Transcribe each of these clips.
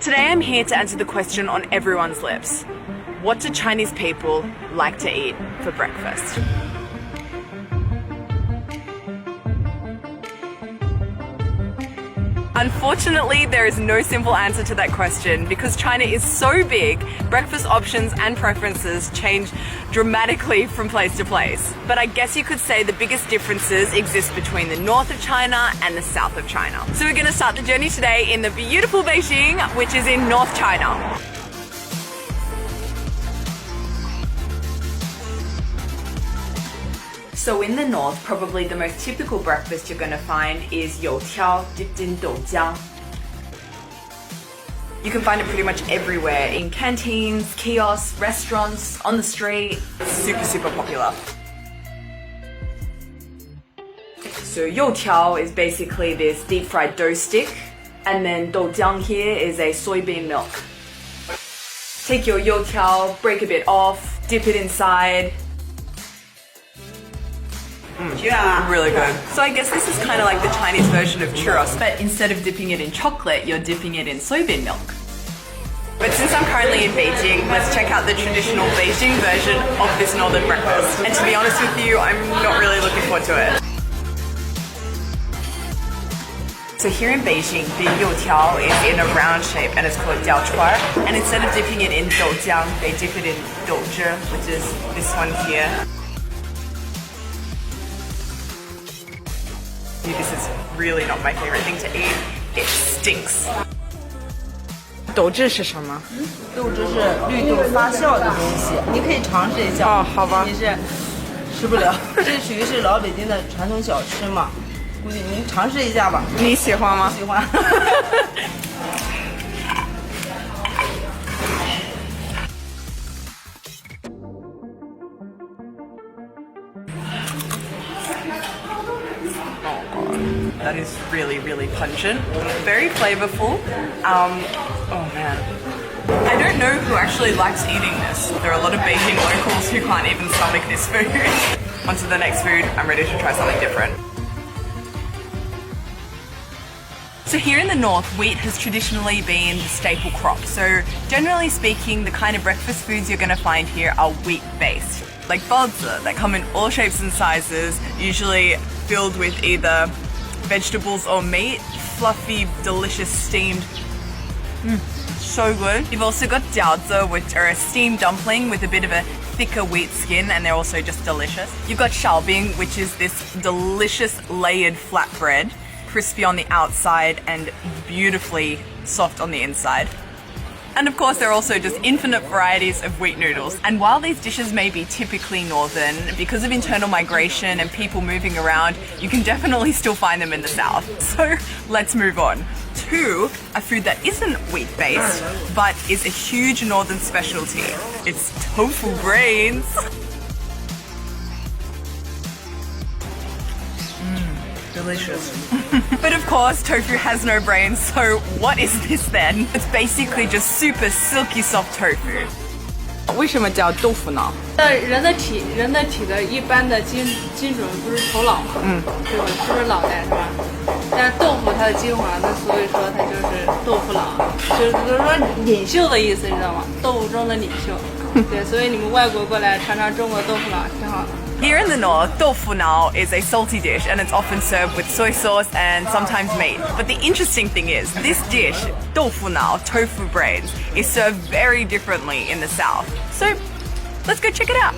Today I'm here to answer the question on everyone's lips. What do Chinese people like to eat for breakfast? Unfortunately, there is no simple answer to that question because China is so big, breakfast options and preferences change dramatically from place to place. But I guess you could say the biggest differences exist between the north of China and the south of China. So we're going to start the journey today in the beautiful Beijing, which is in North China. So in the north, probably the most typical breakfast you're going to find is youtiao dipped in doujiang. You can find it pretty much everywhere, in canteens, kiosks, restaurants, on the street. It's super popular. So youtiao is basically this deep fried dough stick, and then doujiang here is a soybean milk. Take your youtiao, break a bit off, dip it inside. Yeah. Really good. So I guess this is kind of like the Chinese version of churros, but instead of dipping it in chocolate, you're dipping it in soybean milk. But since I'm currently in Beijing, let's check out the traditional Beijing version of this northern breakfast. And to be honest with you, I'm not really looking forward to it. So here in Beijing, the youtiao is in a round shape and it's called jiaochuar. And instead of dipping it in doujiang, they dip it in douzhi, which is this one here. This is really not my favorite thing to eat. It stinks. 豆汁是什么？豆汁是绿豆发酵的东西，你可以尝试一下。哦，好吧。你是吃不了，这属于是老北京的传统小吃嘛，估计您尝试一下吧。你喜欢吗？喜欢。That is really pungent, very flavorful. Oh man. I don't know who actually likes eating this. There are a lot of Beijing locals who can't even stomach this food. On to the next food, I'm ready to try something different. So here in the north, wheat has traditionally been the staple crop. So generally speaking, the kind of breakfast foods you're going to find here are wheat-based. Like baozi that come in all shapes and sizes, usually filled with either vegetables or meat, fluffy, delicious, steamed. So good. You've also got jiaozi, which are a steamed dumpling with a bit of a thicker wheat skin, and they're also just delicious. You've got xiaobing, which is this delicious layered flatbread, crispy on the outside and beautifully soft on the inside. And of course, there are also just infinite varieties of wheat noodles. And while these dishes may be typically northern, because of internal migration and people moving around, you can definitely still find them in the south. So let's move on to a food that isn't wheat-based, but is a huge northern specialty. It's tofu brains. Delicious. But of course, tofu has no brains, so what is this then? It's basically just super silky soft tofu. 为什么叫豆腐脑？人的体的一般的基准不是头脑吗？对吧？是不是脑袋是吧？但是豆腐它的精华，那所以说它就是豆腐脑，就是说领袖的意思，你知道吗？豆腐中的领袖。对，所以你们外国过来尝尝中国豆腐脑，挺好的。Here in the north, tofu nao is a salty dish and it's often served with soy sauce and sometimes meat. But the interesting thing is, this dish, tofu nao, tofu brains, is served very differently in the south. So, let's go check it out.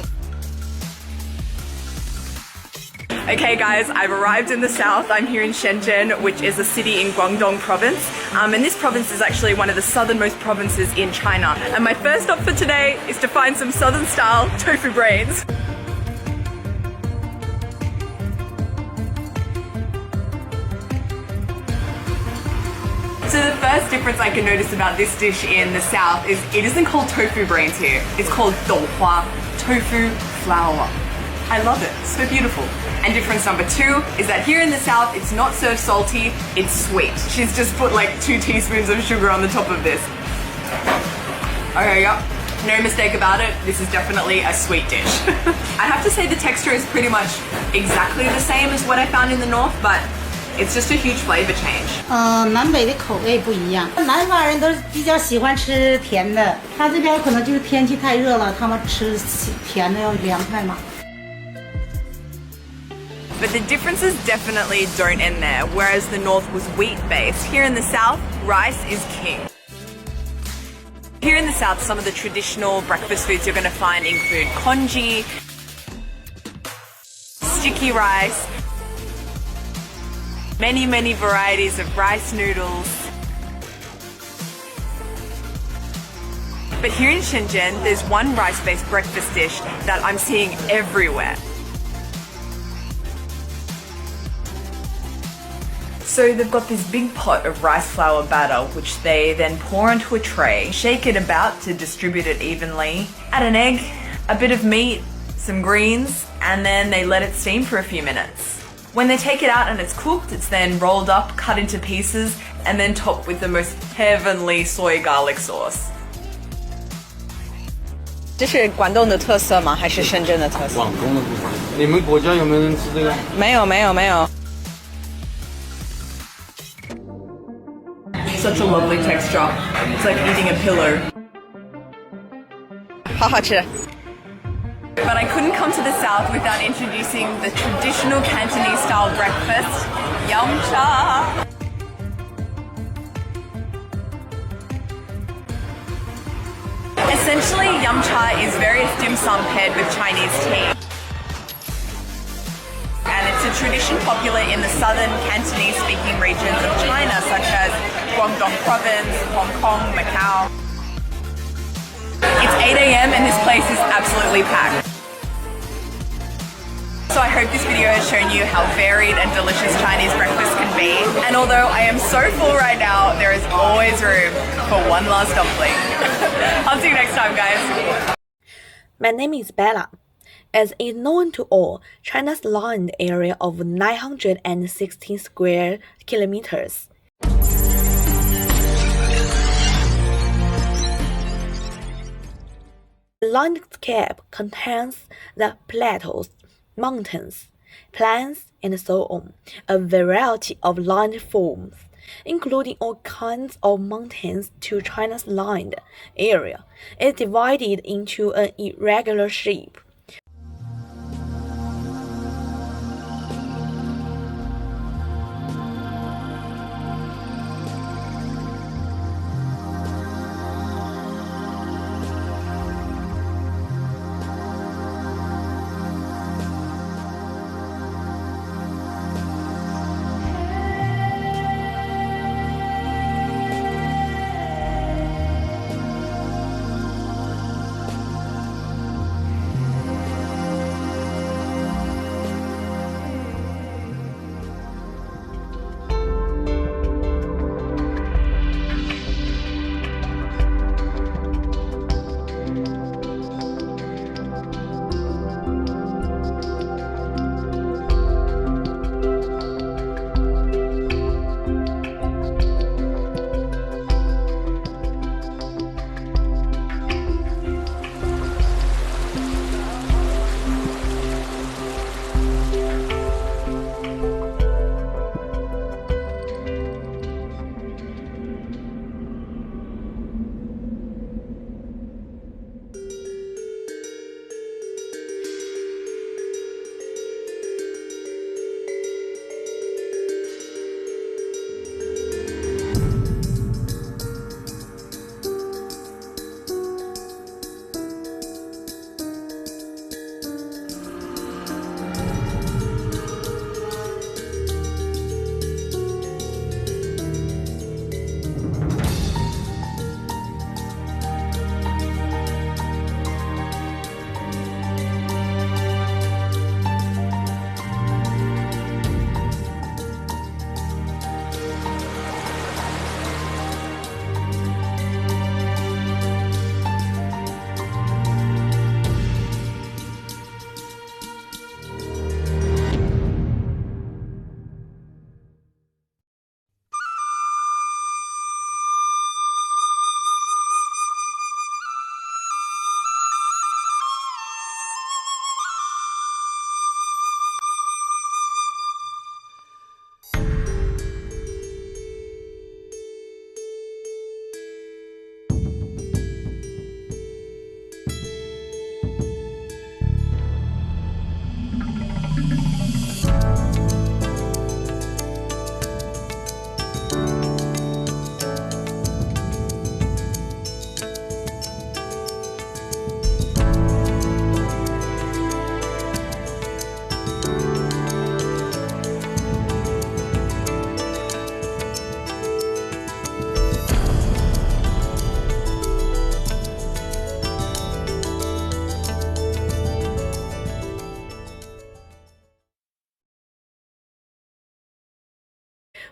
Okay guys, I've arrived in the south. I'm here in Shenzhen, which is a city in Guangdong province. And this province is actually one of the southernmost provinces in China. And my first stop for today is to find some southern style tofu brains. So the first difference I can notice about this dish in the south is it isn't called tofu brains here. It's called douhua, tofu flour. I love it, so beautiful. And difference number two is that here in the south, it's not served salty, it's sweet. She's just put like 2 teaspoons of sugar on the top of this. Okay, yep. No mistake about it, this is definitely a sweet dish. I have to say the texture is pretty much exactly the same as what I found in the north, but It's just a huge flavor change. 南北的口味不一样，南方人都比较喜欢吃甜的，他这边可能就是天气太热了，他们吃甜的要凉快嘛。 But the differences definitely don't end there. Whereas the north was wheat-based, here in the south, rice is king. Here in the south, some of the traditional breakfast foods you're going to find include congee, sticky rice, many varieties of rice noodles. But here in Shenzhen, there's one rice-based breakfast dish that I'm seeing everywhere. So they've got this big pot of rice flour batter, which they then pour onto a tray, shake it about to distribute it evenly, add an egg, a bit of meat, some greens, and then they let it steam for a few minutes. When they take it out and it's cooked, it's then rolled up, cut into pieces, and then topped with the most heavenly soy garlic sauce. 这是广东的特色吗？还是深圳的特色？广东的部分。你们国家有没有人吃这个？没有。 Such a lovely texture. It's like eating a pillow. 好好吃。 But I couldn't come to the south without introducing the traditional Cantonese style breakfast, yum cha. Essentially, yum cha is various dim sum paired with Chinese tea. And it's a tradition popular in the southern Cantonese-speaking regions of China, such as Guangdong Province, Hong Kong, Macau. It's 8 a.m. and this place is absolutely packed. So I hope this video has shown you how varied and delicious Chinese breakfast can be. And although I am so full right now, there is always room for one last dumpling. I'll see you next time, guys. My name is Bella. As is known to all, China's land area of 916 square kilometers. The landscape contains the plateaus, mountains, plains, and so on, a variety of landforms, including all kinds of mountains. To China's land area is divided into an irregular shape.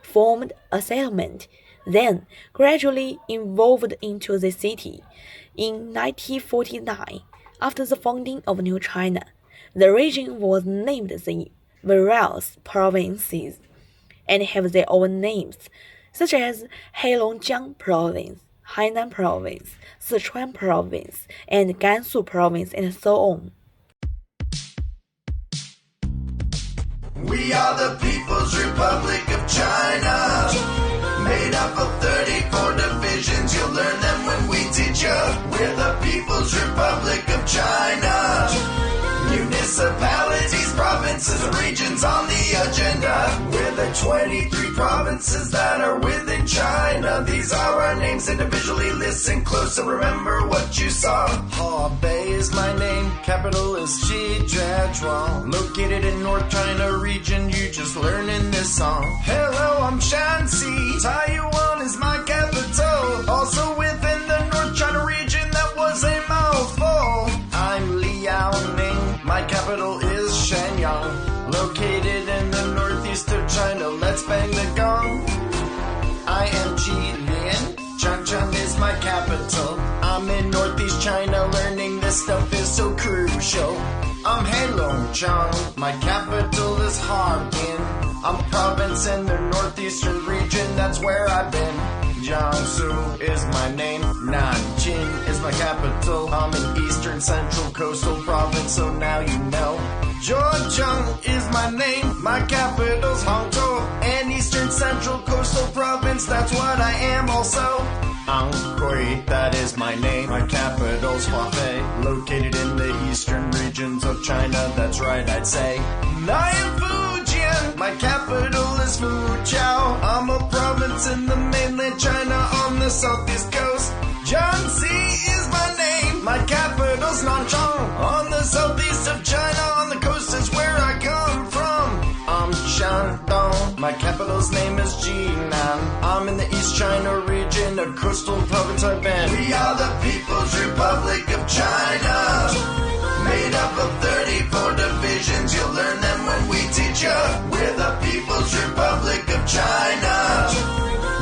formed a settlement, then gradually evolved into the city. In 1949, after the founding of New China, the region was named the various provinces and have their own names, such as Heilongjiang Province, Hainan Province, Sichuan Province, and Gansu Province, and so on. We are the People's Republic of China, made up of 34 divisions. You'll learn them when we teach you. We're the People's Republic of China. Municipalities, provinces, regions on the agenda. We're the 23 provinces that are within China. These are our names individually. Listen close and remember what you saw. Hebei is my name, capital is Shijiazhuang. Located in North China region, you just learn in this song. Hello, I'm Shanxi. Taiwan is my capital. Also within the North China region, that was a mouthful. I'm Liaoning, my capital is Shenyang. Located in the northeast of China, let's bang the gong. I am Jilin, Changchun is my capital. I'm in northeast China, learning this stuff is so crucial. I'm Heilongjiang, my capital is Harbin. I'm a province in the northeastern region, that's where I've been. Jiangsu is my name, Nanjing is my capital. I'm in eastern central coastal province, so now you know. Zhejiang is my name, my capital's Hangzhou. And eastern central coastal province, that's what I am also. Anhui, that is my name, my capital's Huabei. Located in the eastern regions of China, that's right I'd say. I am Fujian, my capital is Fujiao. I'm a province in the mainland China on the southeast coast. Jiangxi is my name, my capital's Nanchang. On the southeast of China, on the coast is where I come from. I'm Shandong, my capital's name is Jinan. I'm in the East China region, a coastal province I've been. We are the People's Republic of China, made up of 34 divisions. You'll learn them when we teach you. We're the People's Republic of China.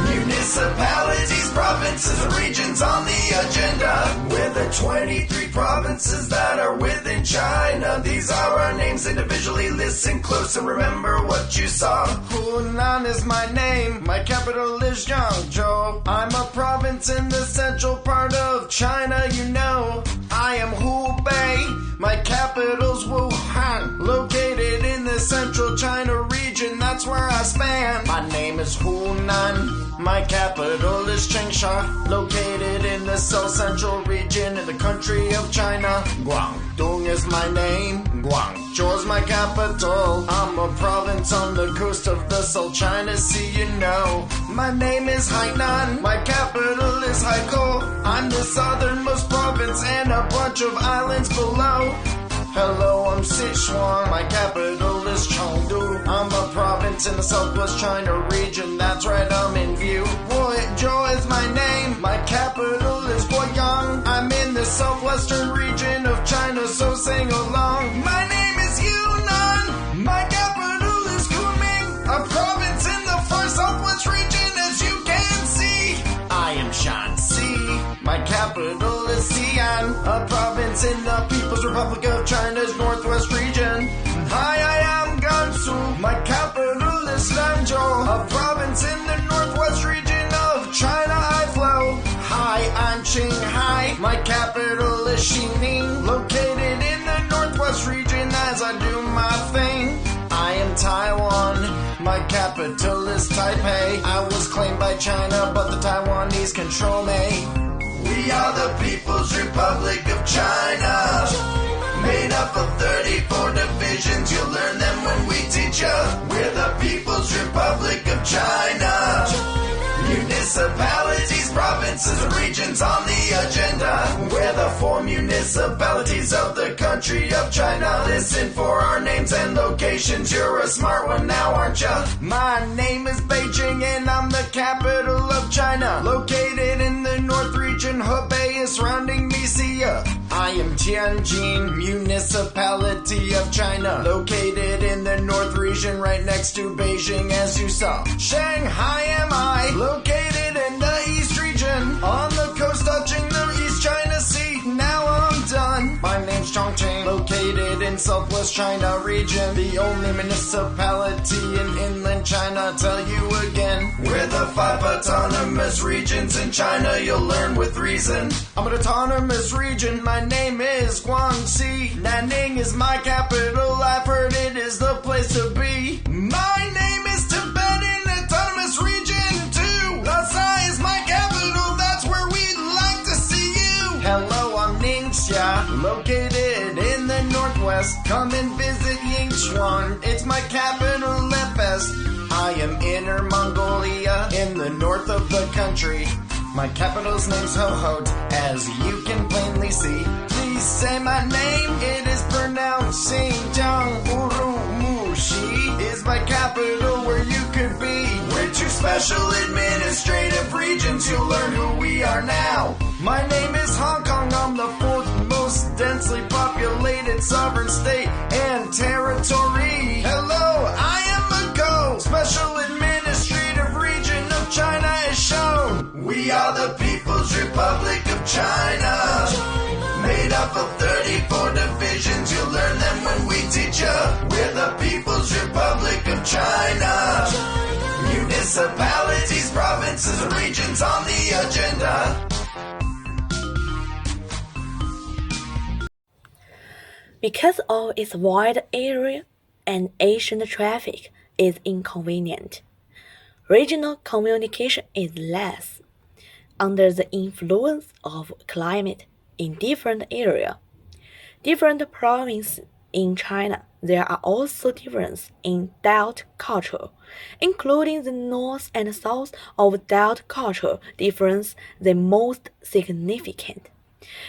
Municipalities, provinces, regions on the agenda. We're the 23 provinces that are within China. These are our names individually. Listen close and remember what you saw. Hunan is my name, my capital is Yangzhou. I'm a province in the central part of China, you know. I am Hubei, my capital's Wuhan. Located in the central China region, that's where I span. My name is Hunan, my capital is Changsha. Located in the south central region in the country of China. Guangdong is my name, Guangzhou is my capital. I'm a province on the coast of the South China Sea, you know. My name is Hainan, my capital is Haikou. I'm the southernmost province and a bunch of islands below. Hello, I'm Sichuan, my capital is Chengdu. I'm a province in the southwest China region, that's right, I'm in view. Guizhou is my name, my capital is Guiyang. I'm in the southwestern region of China, so sing along. My name is Yunnan, my capital is Kunming. A province in the far southwest region, as you can see. I am Shanxi, my capital is Xi'an. A province in the People's Republic of China's northwest region. Hi, I am Gansu, my capital is Lanzhou. A province in the northwest region of China I flow. Hi, I'm Qinghai, my capital is Xining. Located in the northwest region as I do my thing. I am Taiwan, my capital is Taipei. I was claimed by China, but the Taiwanese control me. We are the People's Republic of China, made up of 34 divisions. You'll learn them when we teach you. We're the People's Republic of China. Municipalities, provinces, regions on the agenda. We're the 4 municipalities of the country of China. Listen for our names and locations. You're a smart one now, aren't ya? My name is Beijing and I'm the capital of China. Located in the north region, Hebei is surrounding me, see ya. I am Tianjin, municipality of China, located in the north region right next to Beijing as you saw. Shanghai am I, located in the east region, on the coast touching the East China Sea. Now I'm done. My name's Chongqing, located in southwest China region, the only municipality in inland China. Tell you again, we're the 5 autonomous regions in China, you'll learn with reason. I'm an autonomous region, my name is Guangxi. Nanning is my capital, I've heard it is the place to be. My name is Tibetan Autonomous Region too. Lhasa is my capital, that's where we'd like to see you. Hello, I'm Ningxia, located in the northwest. Come and visit Yingchuan, it's my capital at best. I am Inner Mongolia, in the north of the country. My capital's name's Hohot, as you can plainly see. Please say my name, it is pronounced Xinjiang. Urumqi is my capital, where you could be. We're 2 special administrative regions, you'll learn who we are now. My name is Hong Kong, I'm the 4th most densely populated sovereign state and territory. Hello, I am Macau, special administrative region of China is shown. We are the People's Republic of China, made up of 34 divisions, you'll learn them when we teach ya. We're the People's Republic of China, municipalities, provinces, and regions on the agenda. Because of its wide area and ancient traffic is inconvenient, regional communication is less. Under the influence of climate in different areas, different provinces in China, there are also differences in dialect culture, including the north and south of dialect culture difference the most significant.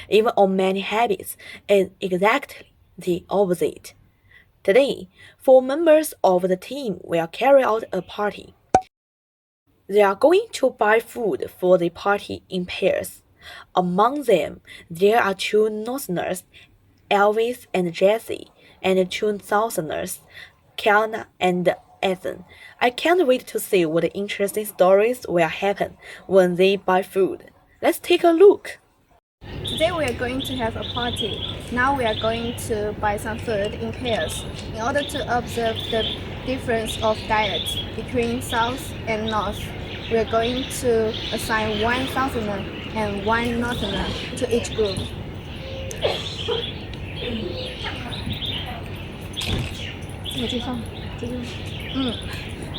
Even on many habits is exactly the opposite. Today, 4 members of the team will carry out a party. They are going to buy food for the party in pairs. Among them, there are 2 Northerners, Elvis and Jesse, and 2 Southerners, Kiana and Ethan. I can't wait to see what interesting stories will happen when they buy food. Let's take a look. Today we are going to have a party. Now we are going to buy some food in pairs in order to observe the difference of diet between South and North. We are going to assign 1 Southerner and 1 Northerner to each group.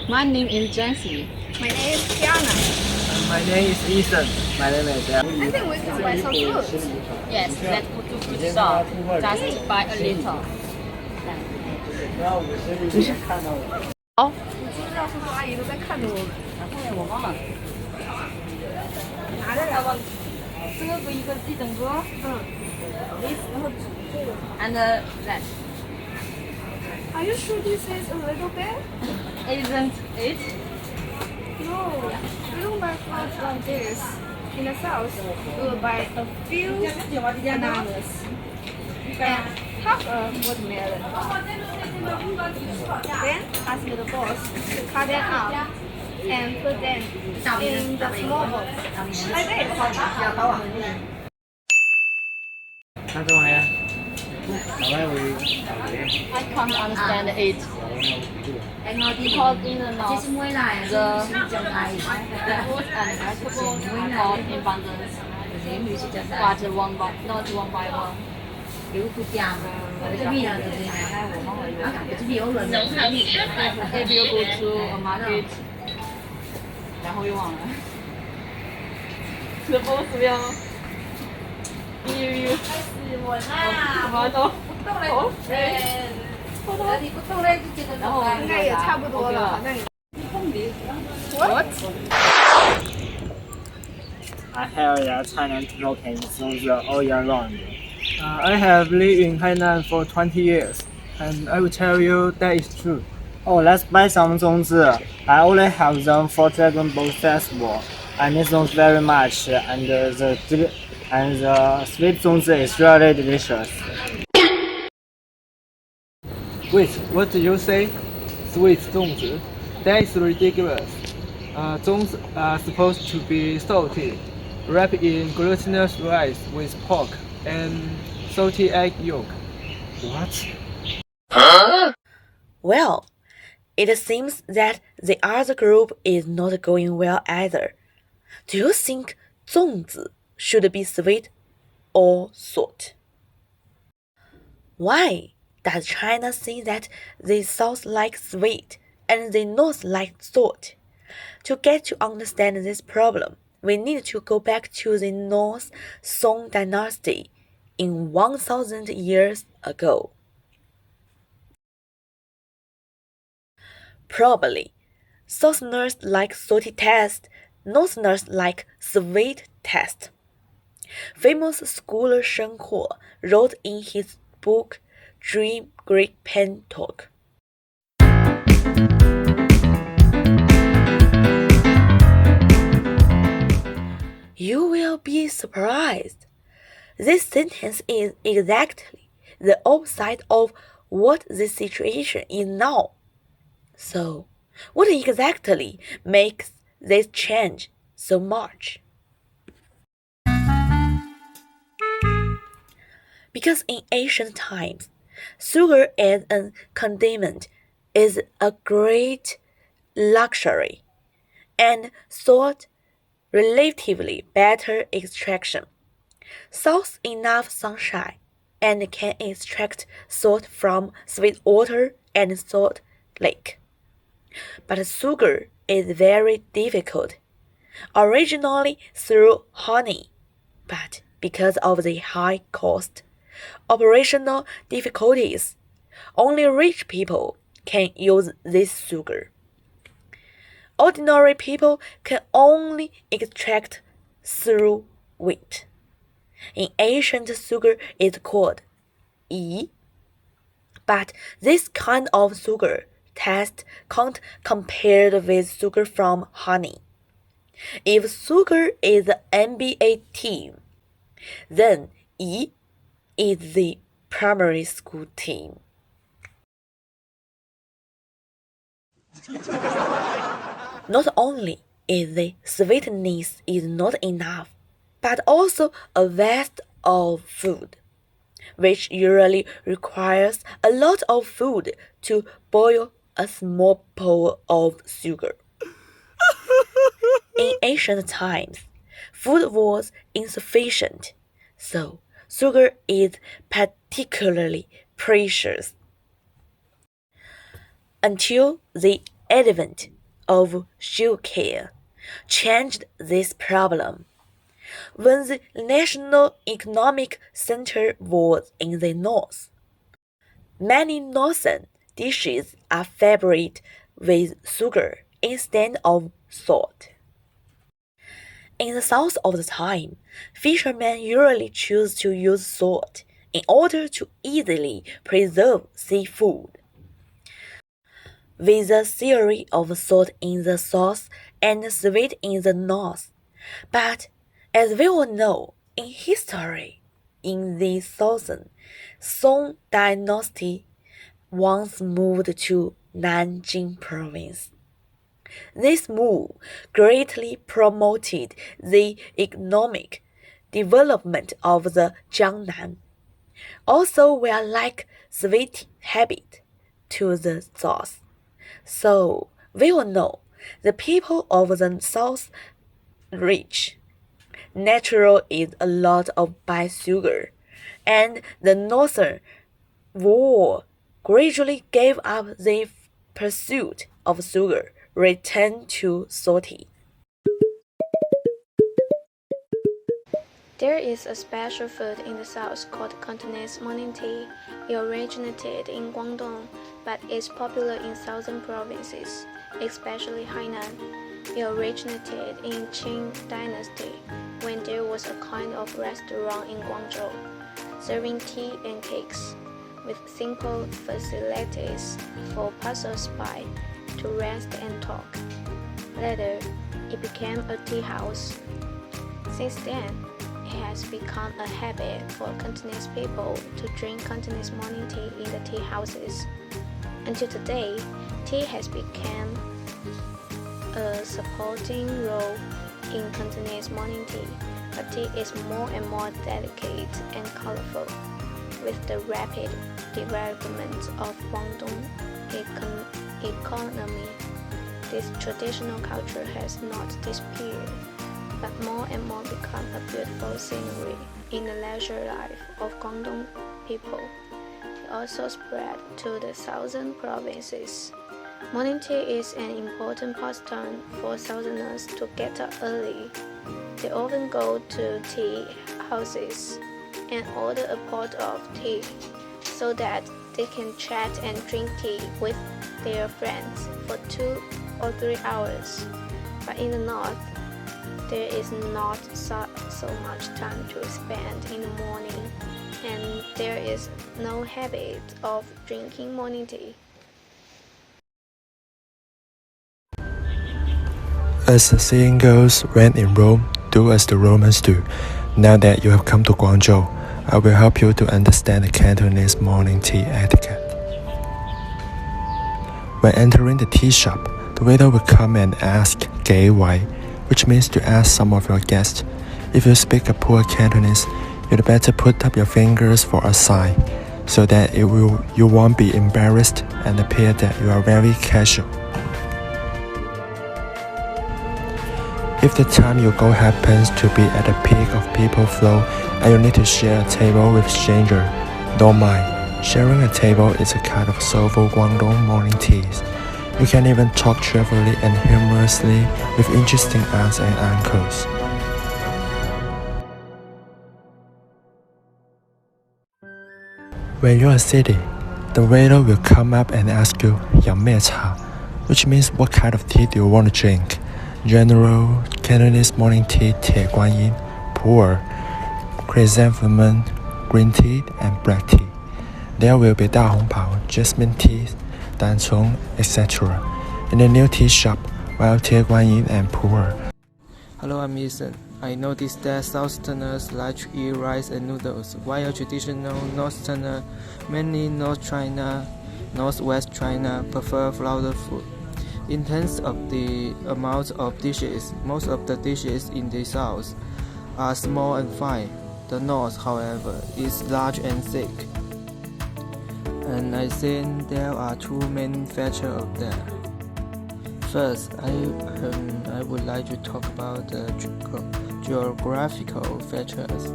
My name is Jessie. My name is Kiana. My name is Ethan. My name is I think we can buy some food. Yes, let's go to food shop. Just buy a little. 好，我知道叔叔阿姨都在看着我们。我忘了。拿着了，这个不一整个，然后这个。And that. Are you sure this is a little bit? Isn't it? No, we don't buy fruits like this. In the south, we will buy a few bananas and half a watermelon. Then ask the boss to cut them up and put them in the small box. Like this. 那这玩意儿，老外会 I can't understand it. Because in the north, the food and vegetables are in abundance, but not one by one. If you go to a market, 然后又忘了，是不是呀？什么都然后应该也差不多了，好像也。What? I have a Thailand local songs all year round. I have lived in Hainan for 20 years, and I will tell you that is true. Oh, let's buy some 粽子. I only have them for Dragon Boat Festival. I need them very much, and and the sweet zongzi is really delicious. Wait, what did you say? Sweet zongzi? That is ridiculous. Zongzi are supposed to be salty, wrapped in glutinous rice with pork and salty egg yolk. What? Well, it seems that the other group is not going well either. Do you think 粽子 should be sweet or salt? Why does China say that the South like sweet and the North like salt? To get to understand this problem, we need to go back to the North Song dynasty in 1000 years ago. Probably, Southerners like salty taste, Northerners like sweet taste. Famous scholar Shen He wrote in his book Dream Greek Pen Talk. You will be surprised. This sentence is exactly the opposite of what the situation is now. So, what exactly makes this change so much? Because in ancient times, sugar as a condiment is a great luxury, and salt relatively better extraction. South enough sunshine and can extract salt from sweet water and salt lake. But sugar is very difficult, originally through honey, but because of the high cost, operational difficulties, only rich people can use this sugar. Ordinary people can only extract through wheat. In ancient, sugar is called yi, but this kind of sugar taste can't compare with sugar from honey. If sugar is the NBA team, then yi is the primary school team. Not only is the sweetness is not enough, but also a waste of food, which usually requires a lot of food to boil a small bowl of sugar. In ancient times, food was insufficient, so sugar is particularly precious. Until the advent of sugarcane changed this problem. When the national economic center was in the north, many northern dishes are flavored with sugar instead of salt. In the south of the time, fishermen usually choose to use salt in order to easily preserve seafood. With the theory of salt in the south and sweet in the north, but as we all know in history, in the southern Song dynasty once moved to Nanjing province. This move greatly promoted the economic development of the Jiangnan. Also, we are like sweet habit to the south. So, we all know the people of the south rich. Natural is a lot of by sugar, and the northern war gradually gave up the pursuit of sugar, returned to salty. There is a special food in the south called Cantonese morning tea. It originated in Guangdong, but is popular in southern provinces, especially Hainan. It originated in Qing dynasty, when there was a kind of restaurant in Guangzhou, serving tea and cakes, with simple facilities for passers-by to rest and talk. Later, it became a tea house. Since then, it has become a habit for Cantonese people to drink Cantonese morning tea in the tea houses. Until today, tea has become a supporting role in Cantonese morning tea, but tea is more and more delicate and colorful. With the rapid development of Guangdong economy, this traditional culture has not disappeared, but more and more become a beautiful scenery in the leisure life of Guangdong people. It also spread to the southern provinces. Morning tea is an important pastime for southerners to get up early. They often go to tea houses and order a pot of tea so that they can chat and drink tea with their friends for 2 or 3 hours. But in the north, there is not so much time to spend in the morning, and there is no habit of drinking morning tea. As the saying goes, when in Rome, do as the Romans do. Now that you have come to Guangzhou, I will help you to understand the Cantonese morning tea etiquette. When entering the tea shop, the waiter will come and ask "Gei Wai," which means to ask some of your guests. If you speak a poor Cantonese, you'd better put up your fingers for a sign, so that you won't be embarrassed and appear that you are very casual. If the time you go happens to be at the peak of people flow and you need to share a table with stranger, don't mind. Sharing a table is a kind of soulful Guangdong morning teas. You can even talk cheerfully and humorously with interesting aunts and uncles. When you're sitting, the waiter will come up and ask you "Yang mei cha," which means what kind of tea do you want to drink? General Cantonese morning tea, Tie Guanyin, pu'er, chrysanthemum, green tea, and black tea. There will be Da Hong Pao, jasmine tea, Dan Cong, etc. in the new tea shop, while Tie Guanyin and pu'er. Hello, I'm Ethan. I noticed that Southerners like to eat rice and noodles, while traditional Northerners, mainly North China, Northwest China, prefer flour food. In terms of the amount of dishes, most of the dishes in the South are small and fine. The North, however, is large and thick. And I think there are two main features of that. First, I would like to talk about the geographical features.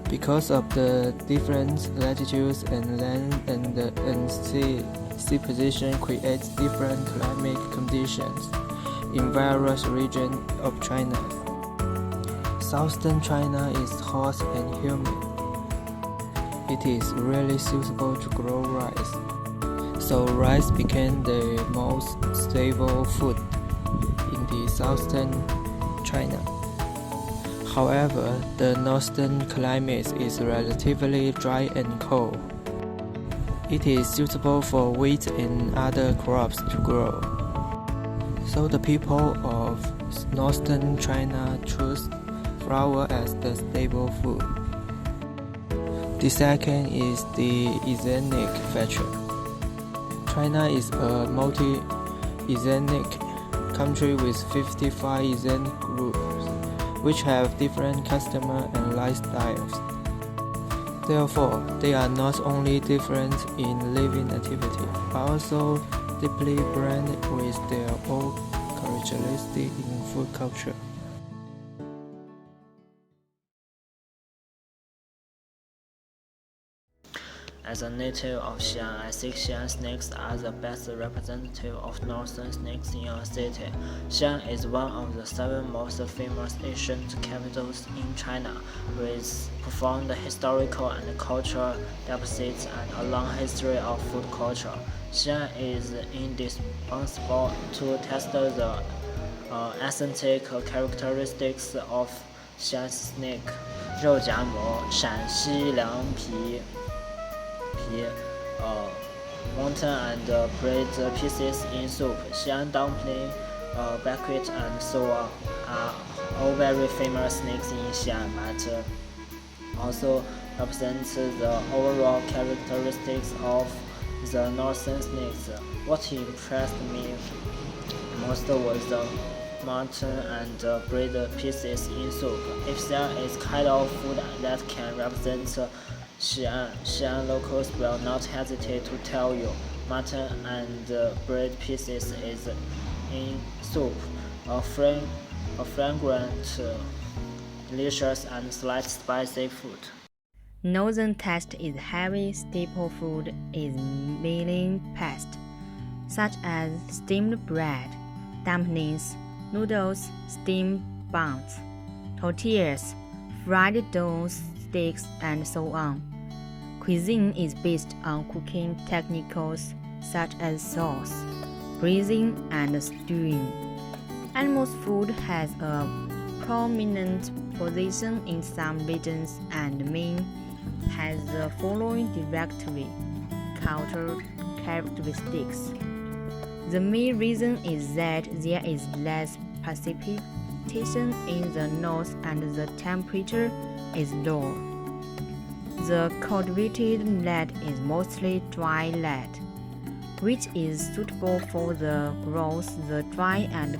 Because of the different latitudes and land and sea position creates different climate conditions in various regions of China. Southern China is hot and humid. It is really suitable to grow rice, so rice became the most stable food in the southern China. However, the northern climate is relatively dry and cold. It is suitable for wheat and other crops to grow. So the people of northern China choose flour as the staple food. The second is the ethnic feature. China is a multi-ethnic country with 55 ethnic groups, which have different customs and lifestyles. Therefore, they are not only different in living activity, but also deeply blended with their own characteristics in food culture. As a native of Xi'an, I think Xi'an snakes are the best representative of northern snakes in our city. Xi'an is one of the 7 most famous ancient capitals in China, with profound historical and cultural deposits and a long history of food culture. Xi'an is indispensable to test the aesthetic characteristics of Xi'an snake. 肉夹馍、陕西凉皮。Wonton and bread pieces in soup, Xi'an dumpling, banquet and so on are all very famous snakes in Xi'an, but also represent the overall characteristics of the northern snakes. What impressed me most was the mutton and bread pieces in soup. If there is kind of food that can represent Xi'an locals will not hesitate to tell you. Mutton and bread pieces is in soup, a fragrant, delicious and slightly spicy food. Northern taste is heavy. Staple food is milling paste, such as steamed bread, dumplings, noodles, steamed buns, tortillas, fried dough sticks, and so on. Cuisine is based on cooking techniques such as sauce, braising, and stewing. Animals' food has a prominent position in some regions and has the following directory cultural characteristics. The main reason is that there is less precipitation in the north and the temperature is lower. The cultivated land is mostly dry land, which is suitable for the growth of the dry and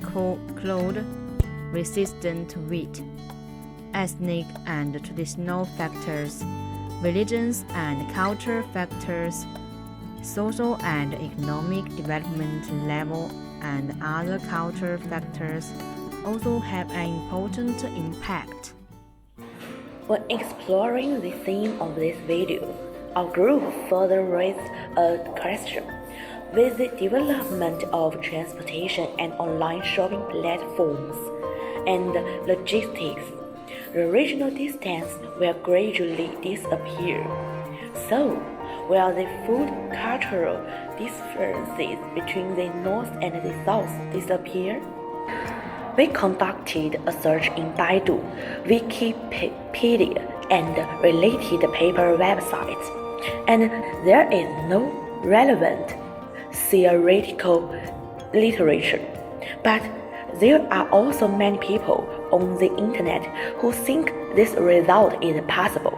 cold-resistant wheat. Ethnic and traditional factors, religions and cultural factors, social and economic development level, and other cultural factors also have an important impact. When exploring the theme of this video, our group further raised a question. With the development of transportation and online shopping platforms and logistics, the regional distance will gradually disappear. So, will the food cultural differences between the North and the South disappear? We conducted a search in Baidu, Wikipedia, and related paper websites, and there is no relevant theoretical literature. But there are also many people on the internet who think this result is possible.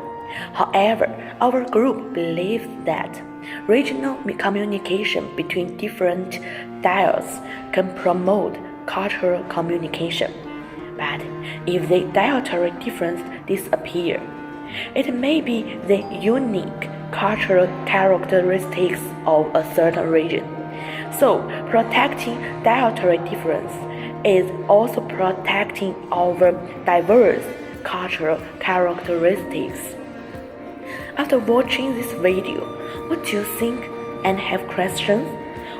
However, our group believes that regional communication between different dialects can promote cultural communication. But if the dietary difference disappears, it may be the unique cultural characteristics of a certain region. So, protecting dietary difference is also protecting our diverse cultural characteristics. After watching this video, what do you think and have questions?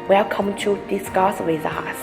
Welcome to discuss with us.